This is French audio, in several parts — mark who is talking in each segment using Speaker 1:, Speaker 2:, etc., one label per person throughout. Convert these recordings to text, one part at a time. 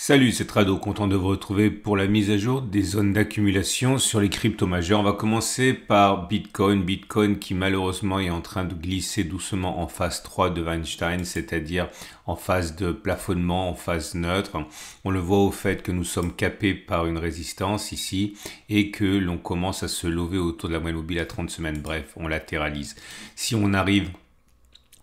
Speaker 1: Salut, c'est Trado, content de vous retrouver pour la mise à jour des zones d'accumulation sur les cryptos majeurs. On va commencer par Bitcoin. Bitcoin qui malheureusement est en train de glisser doucement en phase 3 de Weinstein, c'est-à-dire en phase de plafonnement, en phase neutre. On le voit au fait que nous sommes capés par une résistance ici et que l'on commence à se lever autour de la moyenne mobile à 30 semaines. Bref, on latéralise. Si on arrive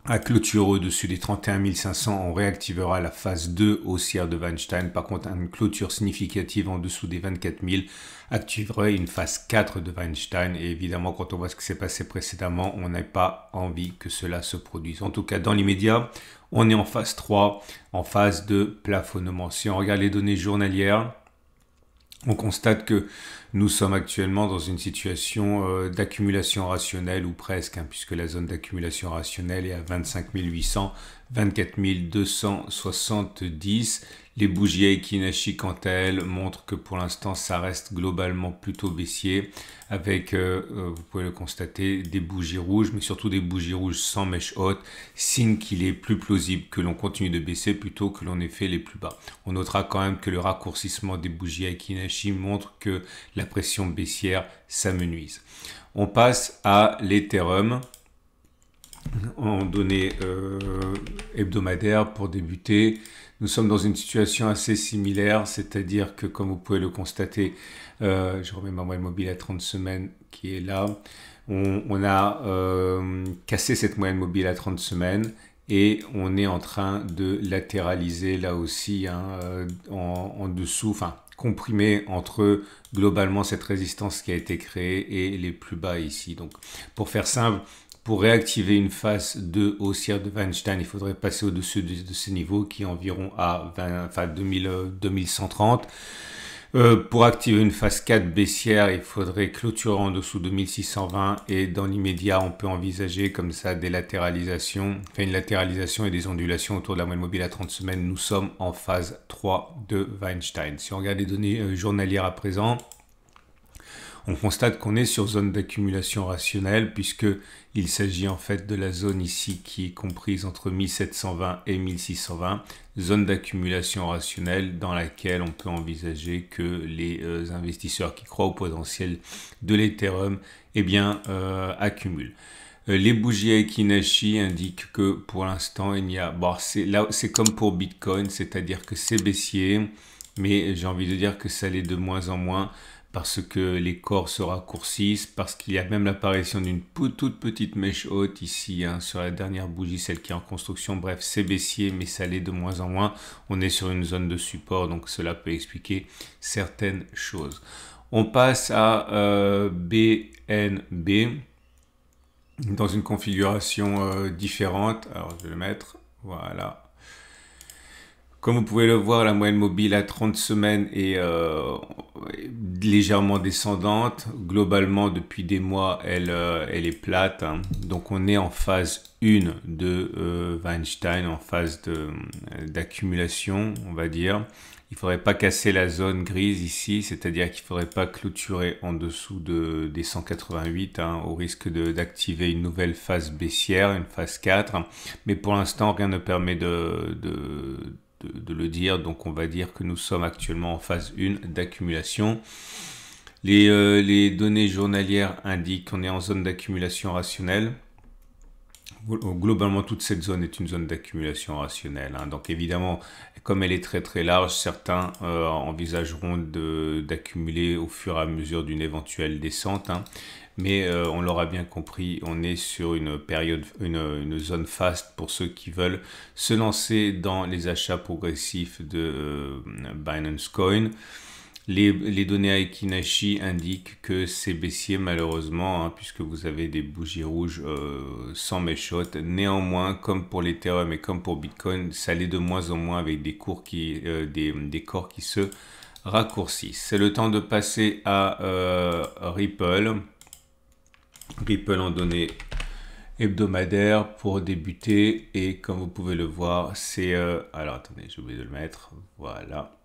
Speaker 1: à clôturer au-dessus des 31 500, on réactivera la phase 2 haussière de Weinstein. Par contre, une clôture significative en dessous des 24 000 activerait une phase 4 de Weinstein. Et évidemment, quand on voit ce qui s'est passé précédemment, on n'a pas envie que cela se produise. En tout cas, dans l'immédiat, on est en phase 3, en phase de plafonnement. Si on regarde les données journalières, on constate que nous sommes actuellement dans une situation d'accumulation rationnelle ou presque, puisque la zone d'accumulation rationnelle est à 25 800, 24 270. Les bougies Aiki-Nashi, quant à elles, montrent que pour l'instant, ça reste globalement plutôt baissier, avec, vous pouvez le constater, des bougies rouges, mais surtout des bougies rouges sans mèche haute, signe qu'il est plus plausible que l'on continue de baisser plutôt que l'on ait fait les plus bas. On notera quand même que le raccourcissement des bougies Aiki-Nashi montre que la pression baissière s'amenuise. On passe à l'Ethereum en données hebdomadaires pour débuter. Nous sommes dans une situation assez similaire, c'est-à-dire que comme vous pouvez le constater, je remets ma moyenne mobile à 30 semaines qui est là, on a cassé cette moyenne mobile à 30 semaines et on est en train de latéraliser là aussi en dessous, enfin comprimé entre globalement cette résistance qui a été créée et les plus bas ici. Donc pour faire simple, pour réactiver une phase 2 haussière de Weinstein, il faudrait passer au-dessus de ce niveau qui est environ à 2130. Pour activer une phase 4 baissière, il faudrait clôturer en dessous de 1620 et dans l'immédiat, on peut envisager comme ça des latéralisations, une latéralisation et des ondulations autour de la moyenne mobile à 30 semaines. Nous sommes en phase 3 de Weinstein. Si on regarde les données journalières à présent, on constate qu'on est sur zone d'accumulation rationnelle puisque il s'agit en fait de la zone ici qui est comprise entre 1720 et 1620, zone d'accumulation rationnelle dans laquelle on peut envisager que les investisseurs qui croient au potentiel de l'Ethereum accumulent. Les bougies Aiki-Nashi indiquent que pour l'instant il y a, c'est comme pour Bitcoin, c'est-à-dire que c'est baissier, mais j'ai envie de dire que ça l'est de moins en moins, parce que les corps se raccourcissent, parce qu'il y a même l'apparition d'une toute petite mèche haute ici, sur la dernière bougie, celle qui est en construction. Bref, c'est baissier, mais ça l'est de moins en moins. On est sur une zone de support, donc cela peut expliquer certaines choses. On passe à BNB, dans une configuration différente. Alors, je vais le mettre, voilà. Comme vous pouvez le voir, la moyenne mobile à 30 semaines est légèrement descendante. Globalement, depuis des mois, elle est plate. Donc, on est en phase 1 de Weinstein, en phase d'accumulation, on va dire. Il ne faudrait pas casser la zone grise ici, c'est-à-dire qu'il ne faudrait pas clôturer en dessous des 188 au risque d'activer une nouvelle phase baissière, une phase 4. Mais pour l'instant, rien ne permet de le dire, donc on va dire que nous sommes actuellement en phase 1 d'accumulation. Les données journalières indiquent qu'on est en zone d'accumulation rationnelle. Globalement, toute cette zone est une zone d'accumulation rationnelle. Donc évidemment, comme elle est très très large, certains envisageront d'accumuler au fur et à mesure d'une éventuelle descente. Mais on l'aura bien compris, on est sur une période, une zone faste pour ceux qui veulent se lancer dans les achats progressifs de Binance Coin. Les données Aiki-Nashi indiquent que c'est baissier malheureusement, puisque vous avez des bougies rouges sans mèche haute. Néanmoins, comme pour l'Ethereum et comme pour Bitcoin, ça l'est de moins en moins avec des corps qui se raccourcissent. C'est le temps de passer à Ripple. Ripple en données hebdomadaires pour débuter, et comme vous pouvez le voir, c'est alors attendez, j'ai oublié de le mettre, voilà.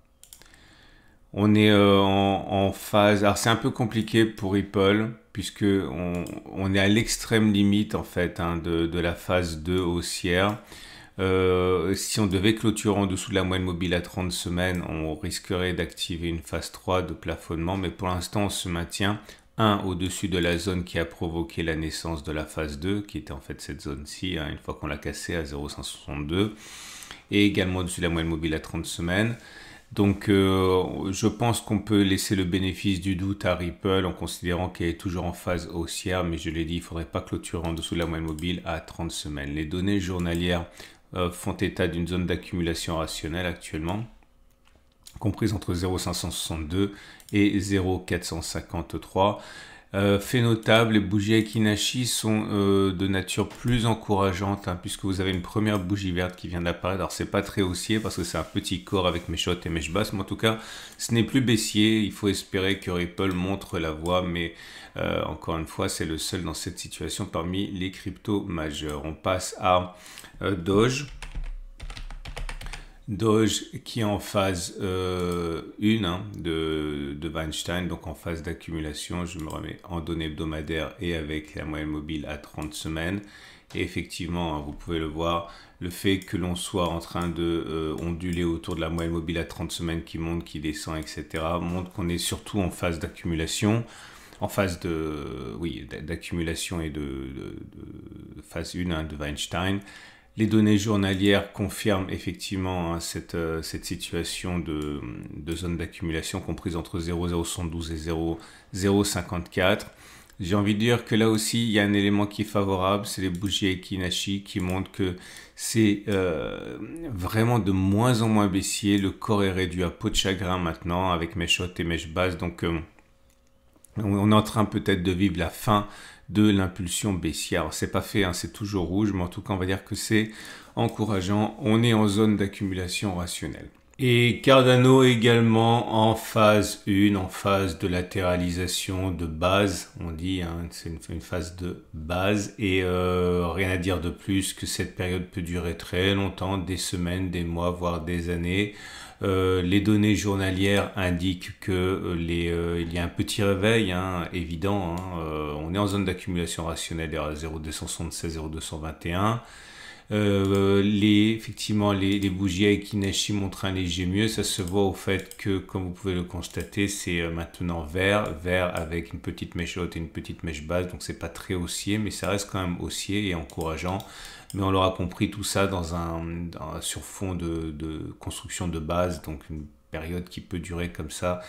Speaker 1: On est en phase, alors c'est un peu compliqué pour Ripple puisque on est à l'extrême limite en fait de la phase 2 haussière. Si on devait clôturer en dessous de la moyenne mobile à 30 semaines, on risquerait d'activer une phase 3 de plafonnement, mais pour l'instant on se maintient au-dessus de la zone qui a provoqué la naissance de la phase 2, qui était en fait cette zone-ci, une fois qu'on l'a cassée à 0,162, et également au-dessus de la moyenne mobile à 30 semaines. Donc je pense qu'on peut laisser le bénéfice du doute à Ripple en considérant qu'elle est toujours en phase haussière, mais je l'ai dit, il ne faudrait pas clôturer en dessous de la moyenne mobile à 30 semaines. Les données journalières font état d'une zone d'accumulation rationnelle actuellement, comprise entre 0,562 et 0,453. Fait notable, les bougies Akinashi sont de nature plus encourageante, puisque vous avez une première bougie verte qui vient d'apparaître. Alors c'est pas très haussier parce que c'est un petit corps avec mèche haute et mèche basse, mais en tout cas ce n'est plus baissier. Il faut espérer que Ripple montre la voie, mais encore une fois c'est le seul dans cette situation parmi les cryptos majeurs. On passe à Doge. Doge qui est en phase 1 de Weinstein, donc en phase d'accumulation. Je me remets en données hebdomadaires et avec la moyenne mobile à 30 semaines. Et effectivement, vous pouvez le voir, le fait que l'on soit en train de onduler autour de la moyenne mobile à 30 semaines qui monte, qui descend, etc. montre qu'on est surtout en phase d'accumulation. En phase d'accumulation et de phase 1 de Weinstein. Les données journalières confirment effectivement cette situation de zone d'accumulation comprise entre 0,072 et 0,054. J'ai envie de dire que là aussi, il y a un élément qui est favorable, c'est les bougies Akinashi qui montrent que c'est vraiment de moins en moins baissier. Le corps est réduit à peau de chagrin maintenant avec mèche haute et mèche basse. Donc, on est en train peut-être de vivre la fin de l'impulsion baissière. C'est pas fait, c'est toujours rouge, mais en tout cas, on va dire que c'est encourageant. On est en zone d'accumulation rationnelle. Et Cardano également en phase 1, en phase de latéralisation de base, on dit, c'est une phase de base, et rien à dire de plus que cette période peut durer très longtemps, des semaines, des mois, voire des années. Les données journalières indiquent que il y a un petit réveil évident. On est en zone d'accumulation rationnelle à 0,276, 0,221. Effectivement, les bougies Akinashi montrent un léger mieux. Ça se voit au fait que, comme vous pouvez le constater, c'est maintenant vert avec une petite mèche haute et une petite mèche basse. Donc c'est pas très haussier, mais ça reste quand même haussier et encourageant. Mais on l'aura compris, tout ça sur fond de construction de base, donc une période qui peut durer comme ça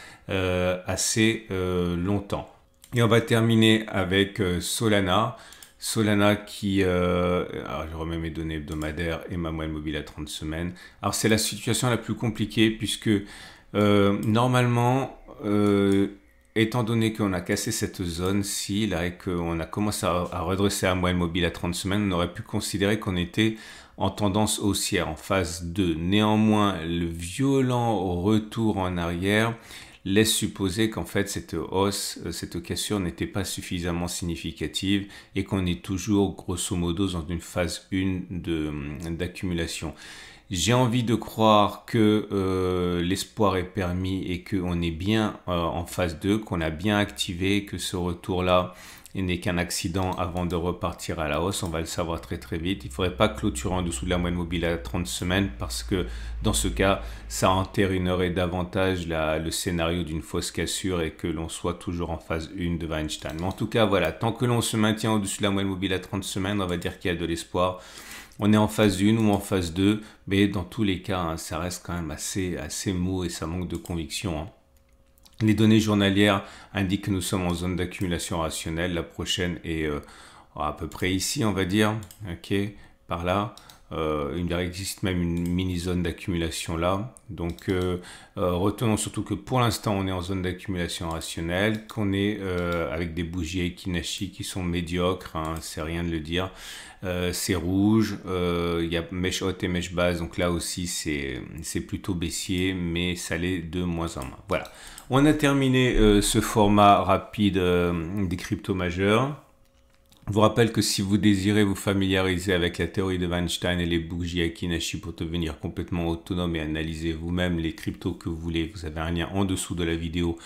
Speaker 1: assez longtemps. Et on va terminer avec Solana. Solana qui, alors je remets mes données hebdomadaires et ma moyenne mobile à 30 semaines. Alors c'est la situation la plus compliquée puisque normalement, étant donné qu'on a cassé cette zone-ci là et qu'on a commencé à redresser la moyenne mobile à 30 semaines, on aurait pu considérer qu'on était en tendance haussière, en phase 2. Néanmoins, le violent retour en arrière laisse supposer qu'en fait cette hausse, cette cassure n'était pas suffisamment significative et qu'on est toujours grosso modo dans une phase 1 d'accumulation. J'ai envie de croire que l'espoir est permis et qu'on est bien en phase 2, qu'on a bien activé, que ce retour-là n'est qu'un accident avant de repartir à la hausse. On va le savoir très très vite. Il ne faudrait pas clôturer en dessous de la moyenne mobile à 30 semaines parce que dans ce cas, ça entérinerait davantage le scénario d'une fausse cassure et que l'on soit toujours en phase 1 de Weinstein. Mais en tout cas, voilà, tant que l'on se maintient au-dessus de la moyenne mobile à 30 semaines, on va dire qu'il y a de l'espoir. On est en phase 1 ou en phase 2, mais dans tous les cas, ça reste quand même assez mou et ça manque de conviction. Les données journalières indiquent que nous sommes en zone d'accumulation rationnelle. La prochaine est à peu près ici, on va dire, ok, par là. Il existe même une mini-zone d'accumulation là. Donc, retenons surtout que pour l'instant, on est en zone d'accumulation rationnelle, qu'on est avec des bougies Akinashi qui sont médiocres, c'est rien de le dire. C'est rouge, il y a mèche haute et mèche basse, donc là aussi c'est plutôt baissier, mais ça l'est de moins en moins. Voilà, on a terminé ce format rapide des cryptos majeurs. Je vous rappelle que si vous désirez vous familiariser avec la théorie de Weinstein et les bougies Akinashi pour devenir complètement autonome et analyser vous-même les cryptos que vous voulez, vous avez un lien en dessous de la vidéo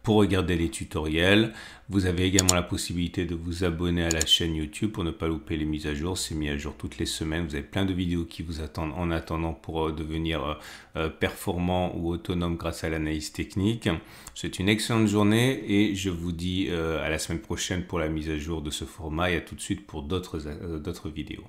Speaker 1: pour regarder les tutoriels. Vous avez également la possibilité de vous abonner à la chaîne YouTube pour ne pas louper les mises à jour. C'est mis à jour toutes les semaines. Vous avez plein de vidéos qui vous attendent en attendant pour devenir performant ou autonome grâce à l'analyse technique. C'est une excellente journée et je vous dis à la semaine prochaine pour la mise à jour de ce format et à tout de suite pour d'autres vidéos.